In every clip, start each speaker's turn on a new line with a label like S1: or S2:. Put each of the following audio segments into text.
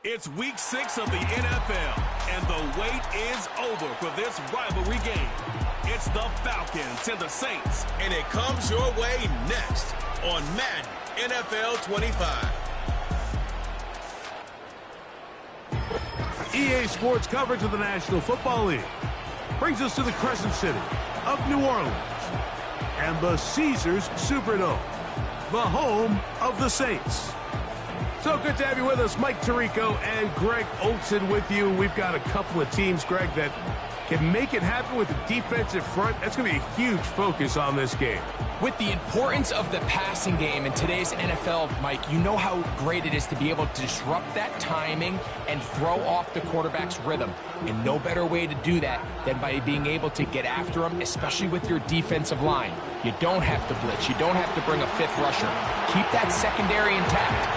S1: It's week 6 of the NFL, and the wait is over for this rivalry game. It's the Falcons and the Saints, and it comes your way next on Madden NFL 25.
S2: EA Sports coverage of the National Football League brings us to the Crescent City of New Orleans and the Caesars Superdome, the home of the Saints. So good to have you with us. Mike Tirico and Greg Olson with you. We've got a couple of teams, Greg, that can make it happen with the defensive front. That's going to be a huge focus on this game.
S3: With the importance of the passing game in today's NFL, Mike, you know how great it is to be able to disrupt that timing and throw off the quarterback's rhythm. And no better way to do that than by being able to get after him, especially with your defensive line. You don't have to blitz. You don't have to bring a fifth rusher. Keep that secondary intact.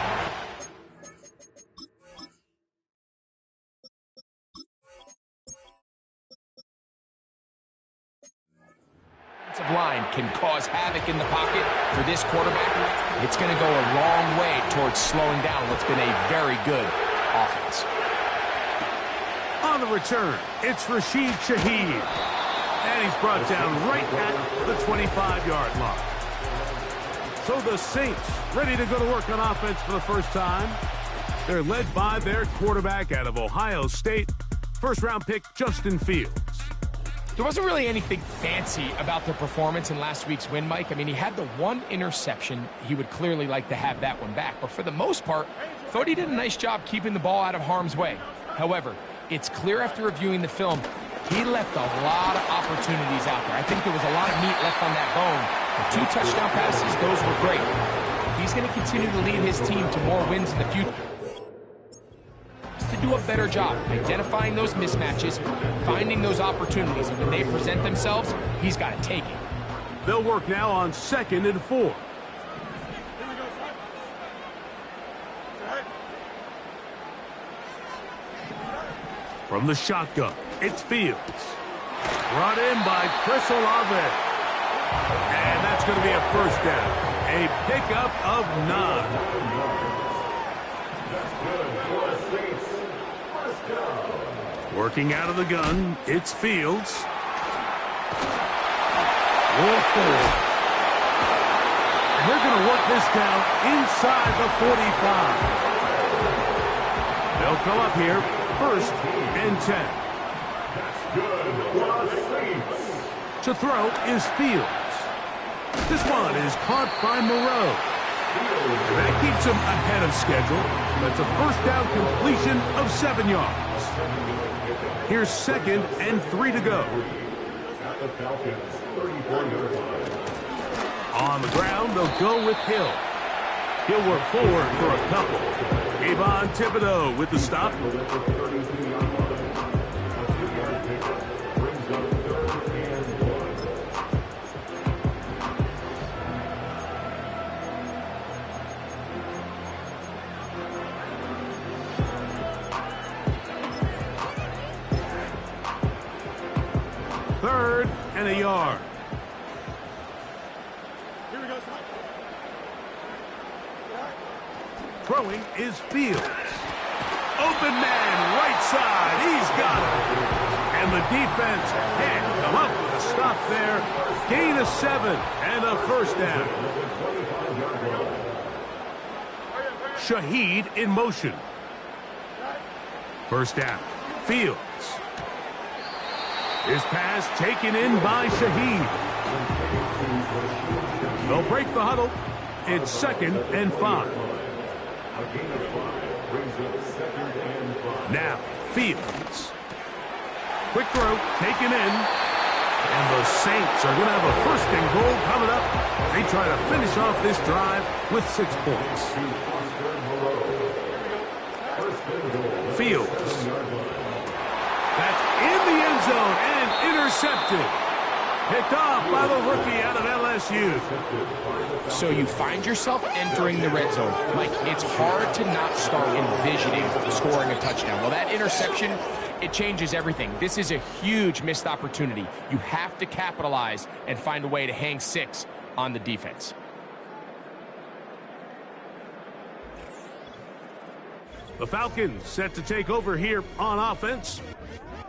S3: Line can cause havoc in the pocket for this quarterback. It's going to go a long way towards slowing down what's been a very good offense.
S2: On the return, it's Rashid Shaheed. And he's brought down right at the 25-yard line. So the Saints ready to go to work on offense for the first time. They're led by their quarterback out of Ohio State, first-round pick Justin Fields.
S3: There wasn't really anything fancy about their performance in last week's win, Mike. I mean, he had the one interception. He would clearly like to have that one back. But for the most part, thought he did a nice job keeping the ball out of harm's way. However, it's clear after reviewing the film, he left a lot of opportunities out there. I think there was a lot of meat left on that bone. The 2 touchdown passes, those were great. He's going to continue to lead his team to more wins in the future. To do a better job identifying those mismatches, finding those opportunities, and when they present themselves, he's got to take it.
S2: They'll work now on 2nd and 4. From the shotgun, it's Fields. Brought in by Chris Olave. And that's going to be a first down. A pickup of 9. Working out of the gun, it's Fields. Whoa. And they're going to work this down inside the 45. They'll come up here, 1st and 10. To throw is Fields. This one is caught by Moreau. And that keeps him ahead of schedule. That's a first down completion of 7 yards. Here's 2nd and 3 to go. On the ground, they'll go with Hill. He'll work forward for a couple. Avon Thibodeau with the stop. 3rd and a yard. Here we go. Throwing is Fields. Open man, right side. He's got it. And the defense can't come up with a stop there. Gain of 7 and a first down. Shaheed in motion. First down. Fields. His pass taken in by Shaheed. They'll break the huddle. It's 2nd and 5. Now, Fields. Quick throw, taken in. And the Saints are going to have a 1st and goal coming up. They try to finish off this drive with 6 points. Fields. That's in the end zone and intercepted. Picked off by the rookie out of LSU.
S3: So you find yourself entering the red zone. Mike, it's hard to not start envisioning scoring a touchdown. Well, that interception, it changes everything. This is a huge missed opportunity. You have to capitalize and find a way to hang 6 on the defense.
S2: The Falcons set to take over here on offense.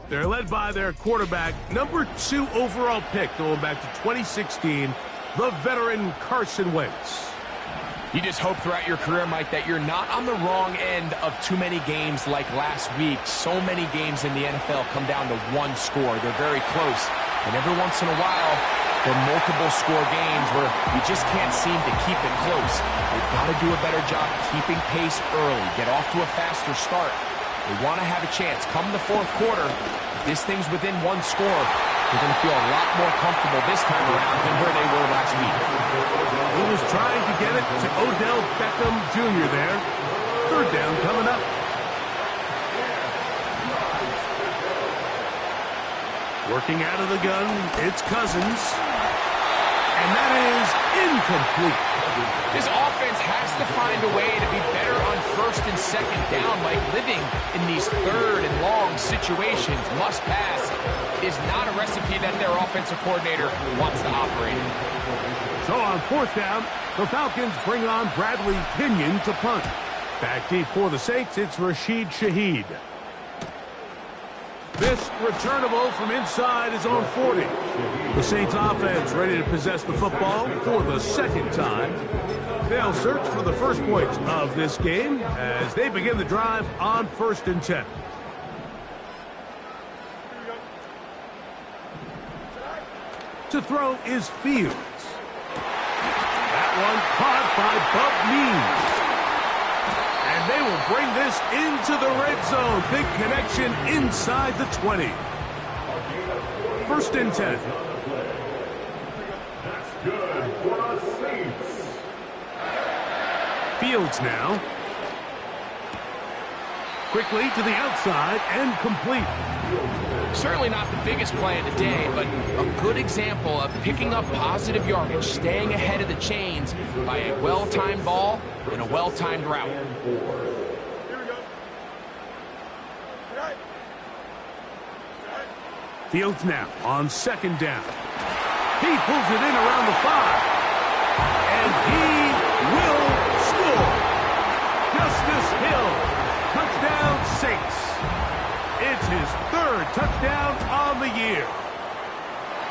S2: They're led by their quarterback, number 2 overall pick going back to 2016, the veteran Carson Wentz.
S3: You just hope throughout your career, Mike, that you're not on the wrong end of too many games like last week. So many games in the NFL come down to one score. They're very close. And every once in a while, there are multiple score games where you just can't seem to keep it close. They've got to do a better job keeping pace early, get off to a faster start. They want to have a chance. Come the fourth quarter, if this thing's within one score, they're going to feel a lot more comfortable this time around than where they were last week.
S2: He was trying to get it to Odell Beckham Jr. there. Third down coming up. Working out of the gun, it's Cousins. And that is incomplete.
S3: This offense has to find a way to be better on first and second down, Mike. Living in these third and long situations, must pass, is not a recipe that their offensive coordinator wants to operate in.
S2: So on fourth down, the Falcons bring on Bradley Pinion to punt. Back deep for the Saints, it's Rashid Shaheed. This returnable from inside his own 40. The Saints offense ready to possess the football for the second time. They'll search for the first points of this game as they begin the drive on 1st and 10. To throw is Fields. That one caught by Bub Means. And they will bring this into the red zone. Big connection inside the 20. 1st and 10.
S4: That's good for the Saints.
S2: Fields now. Quickly to the outside and complete.
S3: Certainly not the biggest play of the day, but a good example of picking up positive yardage, staying ahead of the chains by a well-timed ball and a well-timed route.
S2: Fields now on 2nd down. He pulls it in around the 5. And he will score. Justice Hill. Touchdown Saints. It's his 3rd touchdown on the year.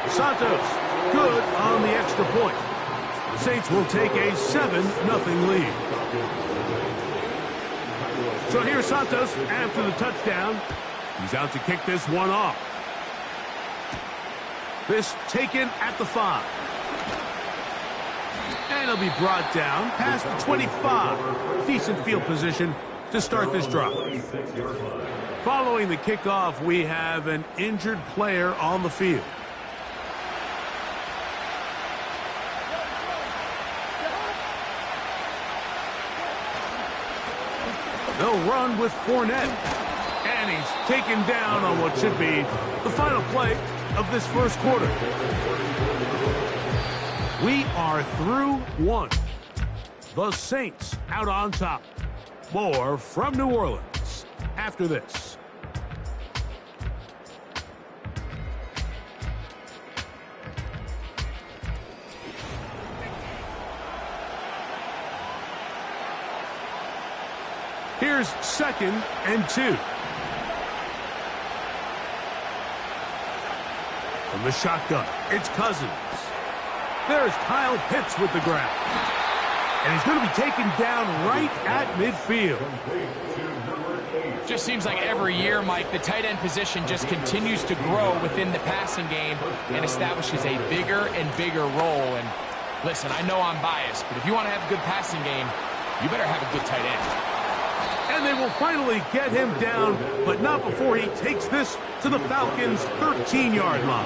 S2: Santos good on the extra point. The Saints will take a 7-0 lead. So here's Santos after the touchdown. He's out to kick this one off. This taken at the 5. And he'll be brought down past the 25. Decent field position to start this drive. Following the kickoff, we have an injured player on the field. They'll run with Fournette. And he's taken down on what should be the final play of this first quarter. We are through 1. The Saints out on top. More from New Orleans after this. Here's 2nd and 2. From the shotgun, it's Cousins. There's Kyle Pitts with the grab. And he's going to be taken down right at midfield.
S3: Just seems like every year, Mike, the tight end position just continues to grow within the passing game and establishes a bigger and bigger role. And listen, I know I'm biased, but if you want to have a good passing game, you better have a good tight end.
S2: And they will finally get him down, but not before he takes this to the Falcons' 13-yard line.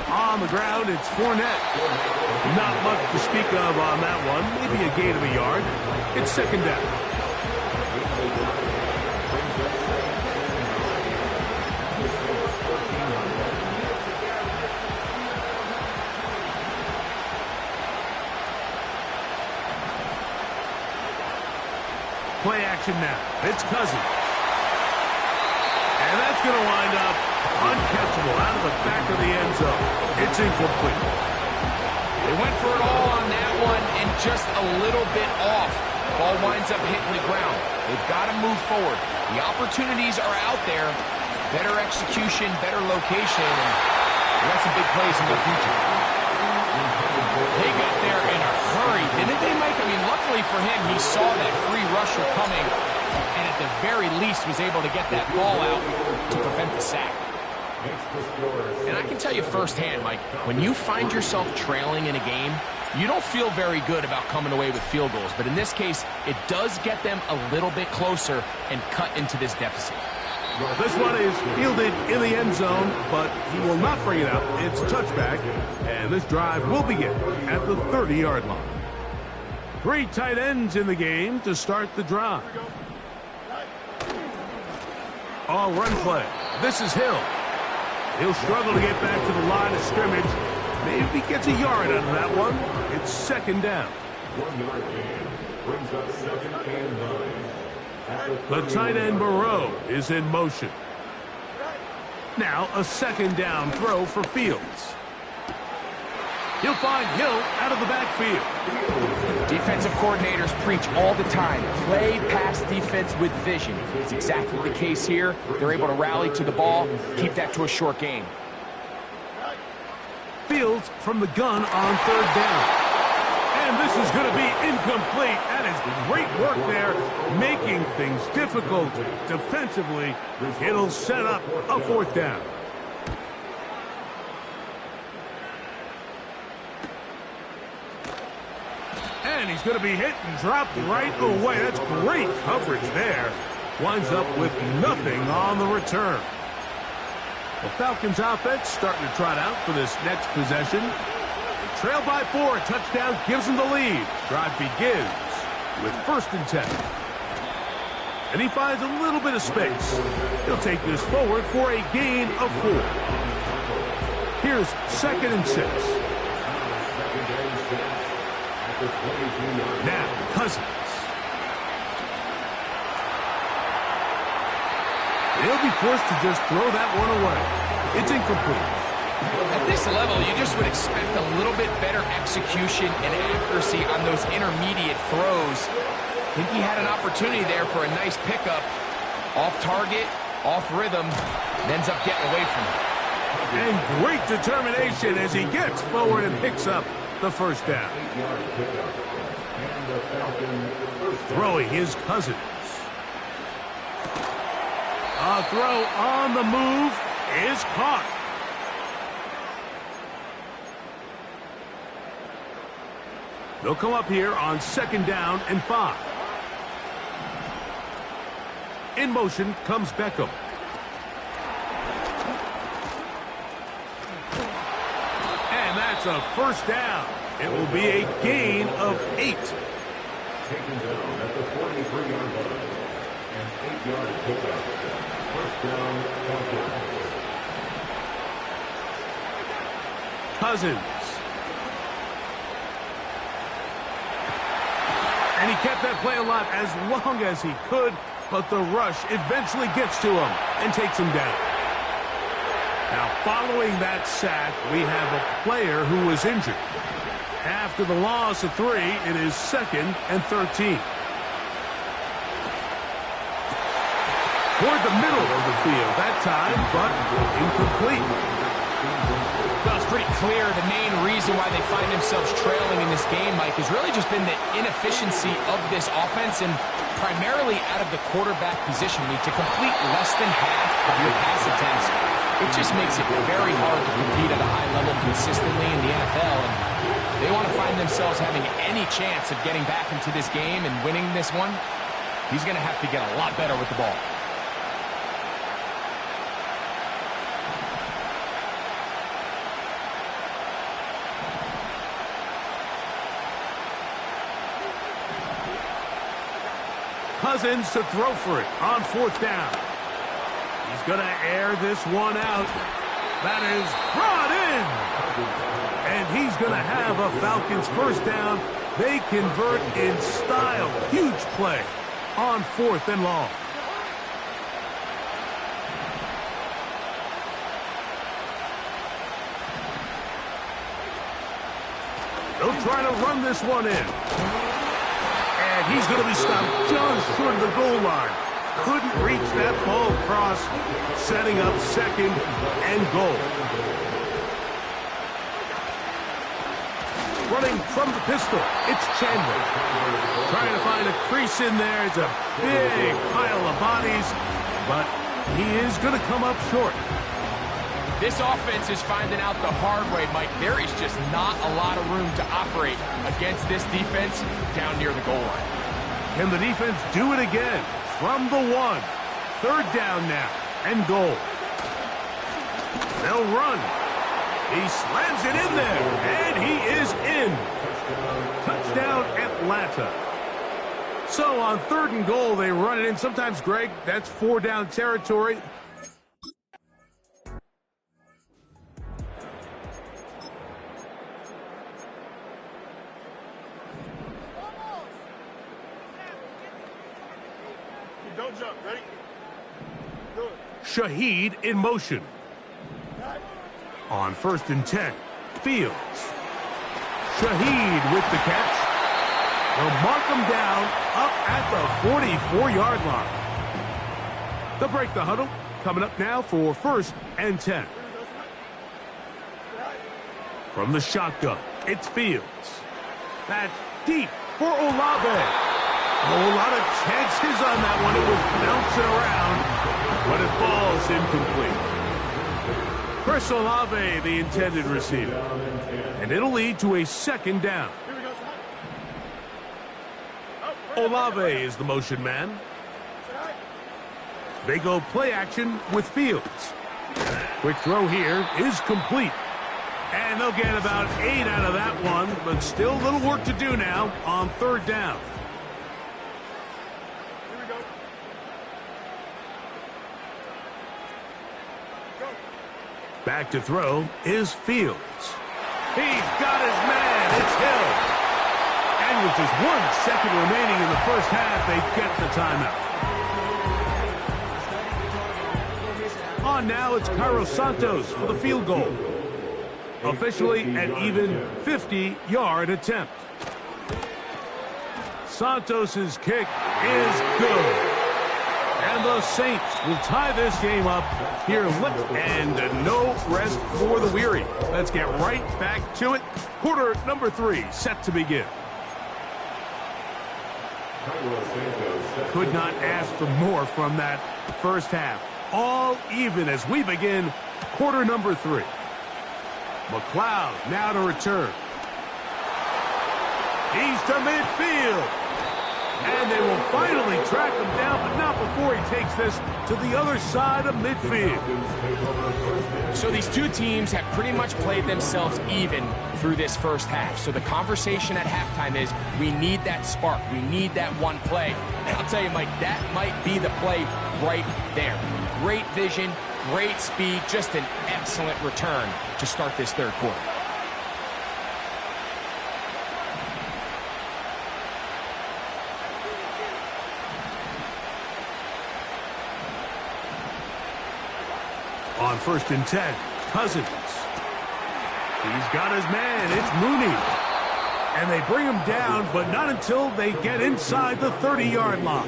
S2: On the ground, it's Fournette. Not much to speak of on that one. Maybe a gain of a yard. It's 2nd down. Play action now. It's Cousins. And that's going to wind up uncatchable out of the back of the end zone. It's incomplete.
S3: They went for it all on that one and just a little bit off. Ball winds up hitting the ground. They've got to move forward. The opportunities are out there. Better execution, better location, and we got some big plays in the future. They got there in a hurry, didn't they, Mike? I mean, luckily for him, he saw that free rusher coming, and at the very least was able to get that ball out to prevent the sack. And I can tell you firsthand, Mike, when you find yourself trailing in a game, you don't feel very good about coming away with field goals. But in this case, it does get them a little bit closer and cut into this deficit.
S2: This one is fielded in the end zone, but he will not bring it up. It's touchback, and this drive will begin at the 30-yard line. 3 tight ends in the game to start the drive. All run play. This is Hill. He'll struggle to get back to the line of scrimmage. Maybe gets a yard out of that one. It's second down.
S4: 1 yard gain brings up 2nd and 9.
S2: The tight end Moreau is in motion. Now a second down throw for Fields. He'll find Hill out of the backfield.
S3: Defensive coordinators preach all the time. Play pass defense with vision. It's exactly the case here. They're able to rally to the ball, keep that to a short gain.
S2: Fields from the gun on third down. And this is going to be incomplete. That is great work there, making things difficult defensively. It'll set up a fourth down. And he's going to be hit and dropped right away. That's great coverage there. Winds up with nothing on the return. The Falcons offense starting to trot out for this next possession. They trail by 4. A touchdown gives them the lead. Drive begins with 1st and 10. And he finds a little bit of space. He'll take this forward for a gain of 4. Here's 2nd and 6. Now, Cousins. He'll be forced to just throw that one away. It's incomplete.
S3: At this level, you just would expect a little bit better execution and accuracy on those intermediate throws. I think he had an opportunity there for a nice pickup. Off target, off rhythm, and ends up getting away from it.
S2: And great determination as he gets forward and picks up the first down. Throwing his Cousins. A throw on the move is caught. They'll come up here on 2nd down and 5. In motion comes Beckham. And that's a first down. It will be a gain of 8.
S4: Taken down at the 43-yard line. An 8-yard pickup. First down, Falcons.
S2: Cousins. And he kept that play alive as long as he could, but the rush eventually gets to him and takes him down. Now, following that sack, we have a player who was injured. After the loss of 3, it is 2nd and 13. Toward the middle of the field that time, but incomplete.
S3: Well, it's pretty clear the main reason why they find themselves trailing in this game, Mike, has really just been the inefficiency of this offense and primarily out of the quarterback position. I mean, to complete less than half of your pass attempts, it just makes it very hard to compete at a high level consistently in the NFL. And they want to find themselves having any chance of getting back into this game and winning this one. He's going to have to get a lot better with the ball.
S2: Cousins to throw for it on 4th down. He's going to air this one out. That is brought in. And he's going to have a Falcons first down. They convert in style. Huge play on 4th and long. They'll try to run this one in. And he's going to be stopped just short of the goal line. Couldn't reach that ball across, setting up second and goal. Running from the pistol, it's Chandler. Trying to find a crease in there. It's a big pile of bodies, but he is going to come up short.
S3: This offense is finding out the hard way, Mike. There is just not a lot of room to operate against this defense down near the goal line.
S2: Can the defense do it again? From the 1. 3rd down now, and goal. They'll run. He slams it in there, and he is in. Touchdown, Atlanta. So on 3rd and goal, they run it in. Sometimes, Greg, that's 4 down territory.
S5: Don't jump. Ready? Good.
S2: Shaheed in motion. On 1st and 10, Fields. Shaheed with the catch. They'll mark him down up at the 44-yard line. They'll break the huddle. Coming up now for 1st and 10. From the shotgun, it's Fields. That's deep for Olave. Oh, a lot of chances on that one. It was bouncing around, but it falls incomplete. Chris Olave, the intended receiver. And it'll lead to a 2nd down. Olave is the motion man. They go play action with Fields. Quick throw here is complete. And they'll get about 8 out of that one, but still a little work to do now on 3rd down. Back to throw is Fields. He's got his man. It's Hill. And with just 1 second remaining in the first half, they get the timeout. On now, it's Cairo Santos for the field goal. Officially an even 50-yard attempt. Santos's kick is good. And the Saints will tie this game up here, and no rest for the weary. Let's get right back to it. Quarter number 3 set to begin. Could not ask for more from that first half. All even as we begin quarter number 3. McLeod now to return. He's to midfield. And they will finally track him down, but not before he takes this to the other side of midfield.
S3: So these two teams have pretty much played themselves even through this first half. So the conversation at halftime is, we need that spark. We need that one play. And I'll tell you, Mike, that might be the play right there. Great vision, great speed, just an excellent return to start this 3rd quarter.
S2: On 1st and 10, Cousins. He's got his man. It's Mooney. And they bring him down, but not until they get inside the 30-yard line.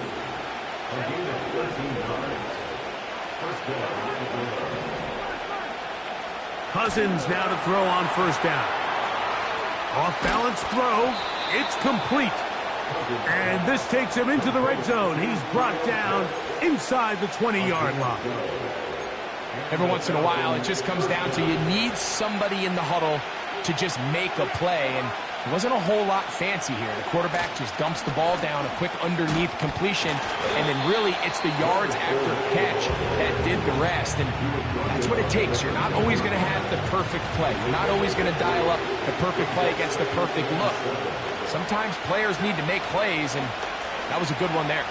S2: Cousins now to throw on 1st down. Off-balance throw. It's complete. And this takes him into the red zone. He's brought down inside the 20-yard line.
S3: Every once in a while, it just comes down to you need somebody in the huddle to just make a play, and it wasn't a whole lot fancy here. The quarterback just dumps the ball down, a quick underneath completion, and then really it's the yards after catch that did the rest, and that's what it takes. You're not always going to have the perfect play. You're not always going to dial up the perfect play against the perfect look. Sometimes players need to make plays, and that was a good one there.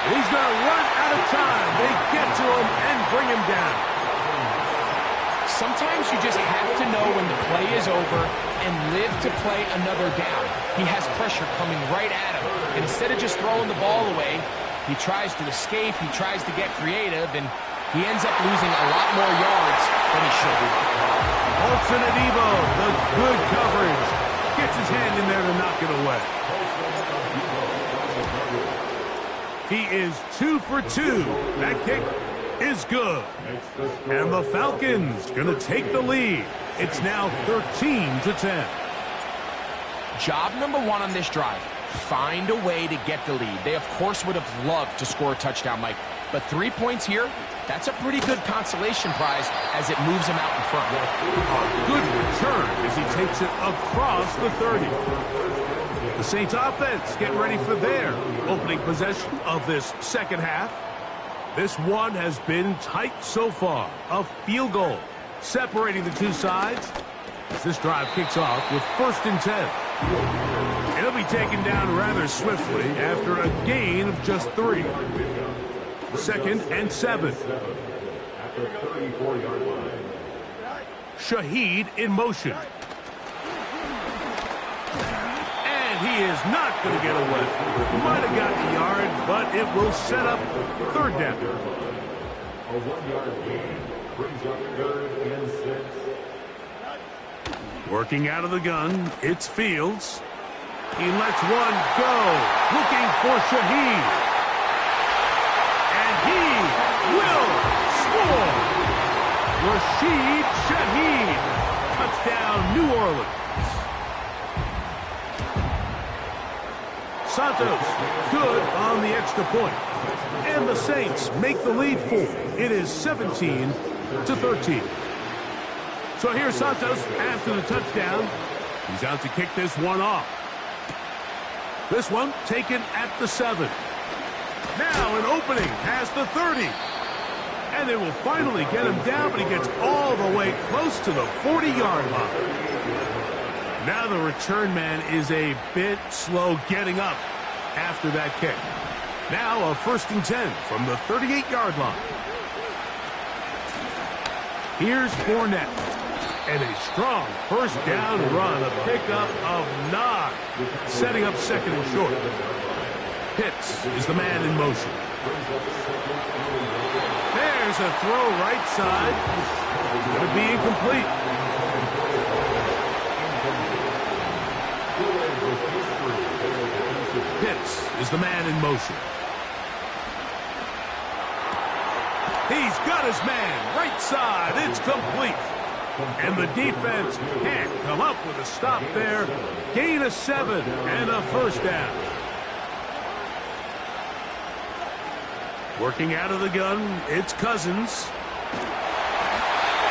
S2: He's going to run out of time. They get to him and bring him down.
S3: Sometimes you just have to know when the play is over and live to play another down. He has pressure coming right at him. And instead of just throwing the ball away, he tries to escape, he tries to get creative, and he ends up losing a lot more yards than he should.
S2: Olsen and Evo, the good coverage. Gets his hand in there to knock it away. He is 2 for 2. That kick is good. And the Falcons going to take the lead. It's now 13-10.
S3: Job number 1 on this drive. Find a way to get the lead. They, of course, would have loved to score a touchdown, Mike. But 3 points here, that's a pretty good consolation prize as it moves him out in front.
S2: A good return as he takes it across the 30. The Saints offense getting ready for their opening possession of this second half. This one has been tight so far. A field goal separating the two sides as this drive kicks off with 1st and 10. It'll be taken down rather swiftly after a gain of just 3. 2nd and 7. Shaheed in motion. And he is not going to get away. Might have gotten a yard, but it will set up 3rd down.
S4: A 1-yard gain brings up 3rd and 6.
S2: Working out of the gun, it's Fields. He lets one go, looking for Shaheed. And he will score. Rashid Shaheed. Touchdown, New Orleans. Santos, good on the extra point. And the Saints make the lead 4. It is 17-13. So here's Santos after the touchdown. He's out to kick this one off. This one taken at the 7. Now an opening past the 30. And they will finally get him down, but he gets all the way close to the 40-yard line. Now the return man is a bit slow getting up after that kick. Now a 1st and 10 from the 38-yard line. Here's Fournette. And a strong 1st down run, a pickup of 9, setting up 2nd and short. Pitts is the man in motion. There's a throw right side. It's going to be incomplete. Pitts is the man in motion. He's got his man right side. It's complete. And the defense can't come up with a stop there. Gain of 7 and a 1st down. Working out of the gun, it's Cousins.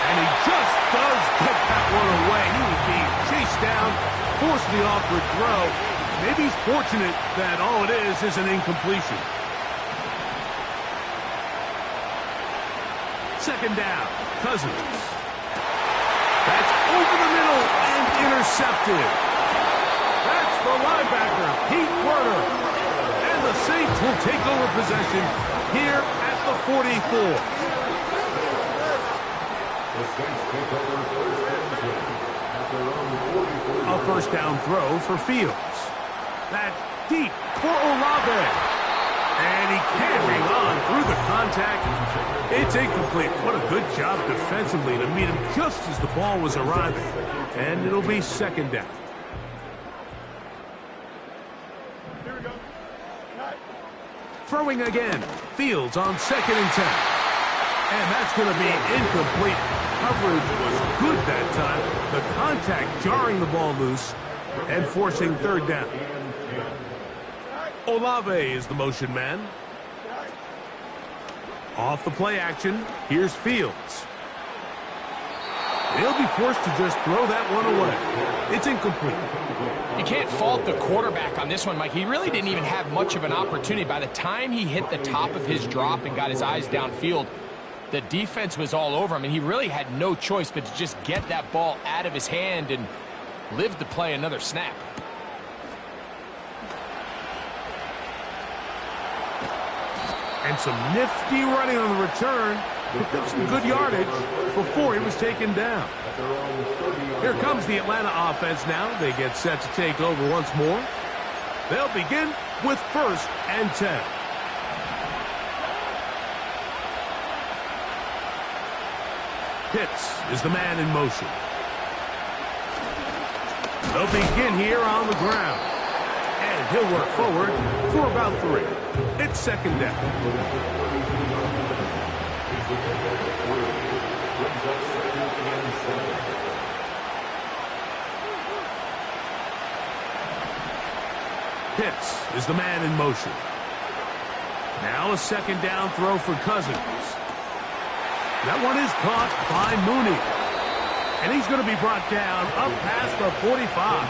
S2: And he just does get that one away. He was being chased down, forced the awkward throw. Maybe he's fortunate that all it is an incompletion. 2nd down, Cousins. That's over the middle and intercepted. That's the linebacker, Pete Werner. And the Saints will take over possession here at the 44.
S4: The Saints take over 1st and 10 at their own 44.
S2: A 1st down throw for Fields. That's deep for Olave. And he can't hang on through the contact. It's incomplete. What a good job defensively to meet him just as the ball was arriving. And it'll be 2nd down.
S5: Here we go.
S2: Throwing again. Fields on 2nd and 10. And that's going to be incomplete. Coverage was good that time. The contact jarring the ball loose and forcing 3rd down. Olave is the motion man. Off the play action, here's Fields. He'll be forced to just throw that one away. It's incomplete.
S3: You can't fault the quarterback on this one, Mike. He really didn't even have much of an opportunity. By the time he hit the top of his drop and got his eyes downfield, the defense was all over him, and he really had no choice but to just get that ball out of his hand and live to play another snap.
S2: And some nifty running on the return. Picked up some good yardage before he was taken down. Here comes the Atlanta offense now. They get set to take over once more. They'll begin with 1st and 10. Pitts is the man in motion. They'll begin here on the ground. And he'll work forward for about 3. It's second down. Pitts is the man in motion. Now a second down throw for Cousins. That one is caught by Mooney. And he's going to be brought down up past the 45.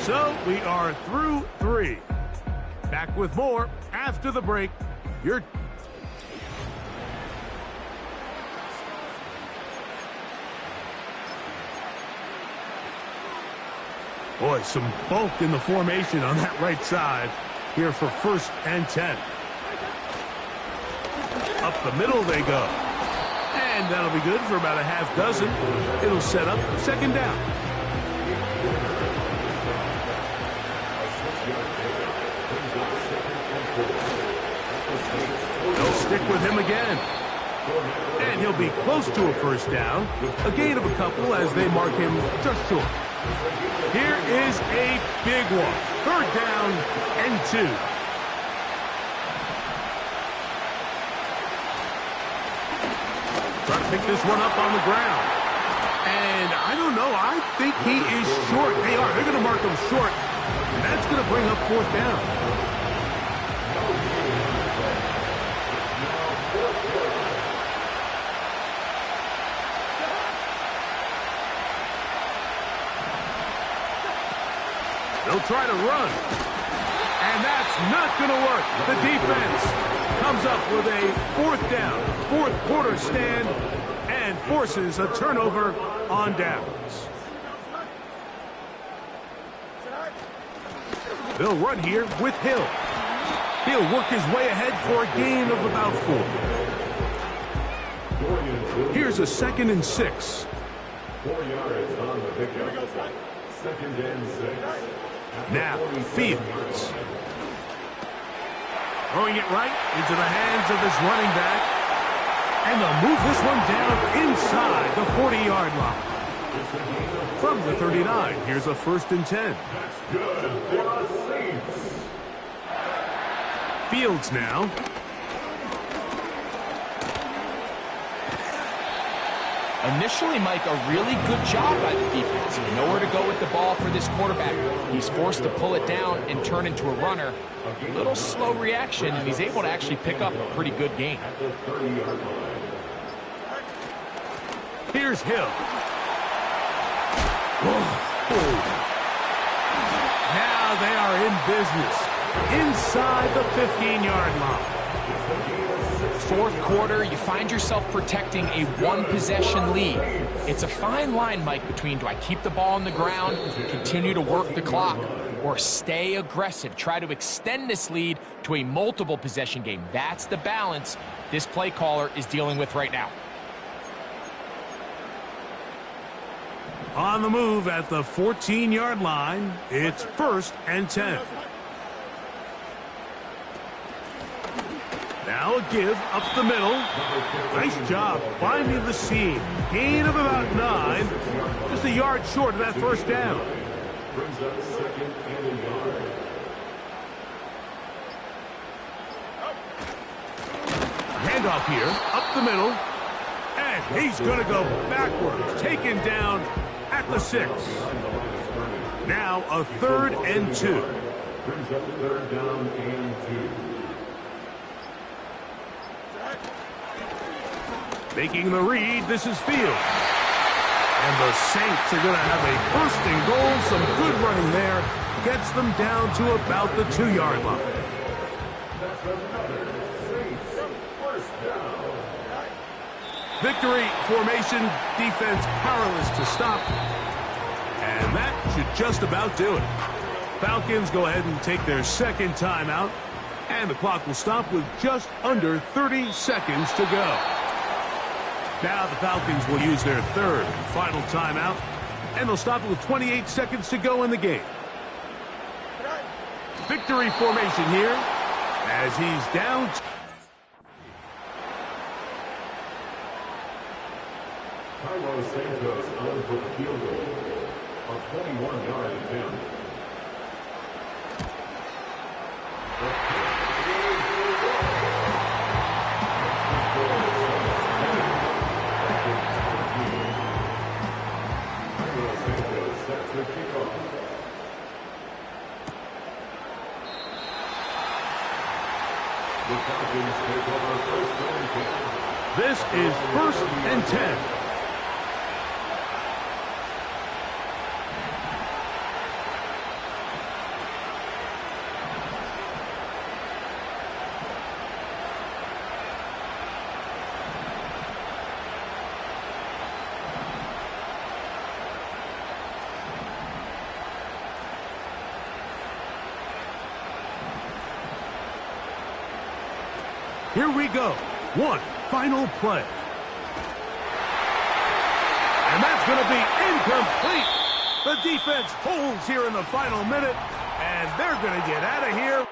S2: So we are through 3. Back with more after the break. Boy, some bulk in the formation on that right side here for 1st and 10. Up the middle they go. And that'll be good for about a half dozen. It'll set up second down. They'll stick with him again. And he'll be close to a first down. A gain of a couple as they mark him just short. Here is a big one. 3rd down and 2. Trying to pick this one up on the ground. And I don't know. I think he is short. They are. They're going to mark him short. And that's going to bring up 4th down. They'll try to run. And that's not going to work. The defense comes up with a 4th down, 4th quarter stand, and forces a turnover on downs. They'll run here with Hill. He'll work his way ahead for a gain of about 4. Here's a 2nd and 6.
S4: 4 yards on the pickup. 2nd and 6.
S2: Now, Fields. Throwing it right into the hands of his running back. And they'll move this one down inside the 40-yard line. From the 39, here's a 1st and 10.
S4: That's good for the Saints.
S2: Fields now.
S3: Initially, Mike, a really good job by the defense. Nowhere to go with the ball for this quarterback. He's forced to pull it down and turn into a runner. A little slow reaction, and he's able to actually pick up a pretty good gain.
S2: Here's Hill. Now they are in business inside the 15-yard line.
S3: 4th quarter, you find yourself protecting a 1-possession lead. It's a fine line, Mike, between do I keep the ball on the ground, continue to work the clock, or stay aggressive, try to extend this lead to a multiple possession game. That's the balance this play caller is dealing with right now.
S2: On the move at the 14-yard line, it's 1st and 10. Now a give up the middle. Nice job finding the seam. Gain of about 9. Just a yard short of that 1st down.
S4: Brings up 2nd and a yard.
S2: Handoff here, up the middle. And he's going to go backwards. Taken down at the 6. Now a 3rd and 2.
S4: Brings up 3rd down and 2.
S2: Making the read, this is Fields. And the Saints are going to have a 1st and goal. Some good running there. Gets them down to about the 2-yard line.
S4: That's another Saints 1st down.
S2: Victory formation, defense powerless to stop. And that should just about do it. Falcons go ahead and take their 2nd timeout. And the clock will stop with just under 30 seconds to go. Now the Falcons will use their 3rd and final timeout, and they'll stop it with 28 seconds to go in the game. Victory formation here as he's down.
S4: Santos on for the field goal. A 21-yard attempt. Santos sets the kickoff. The Falcons take over first and 10.
S2: This is 1st and 10. Here we go. One final play. And that's going to be incomplete. The defense holds here in the final minute, and they're going to get out of here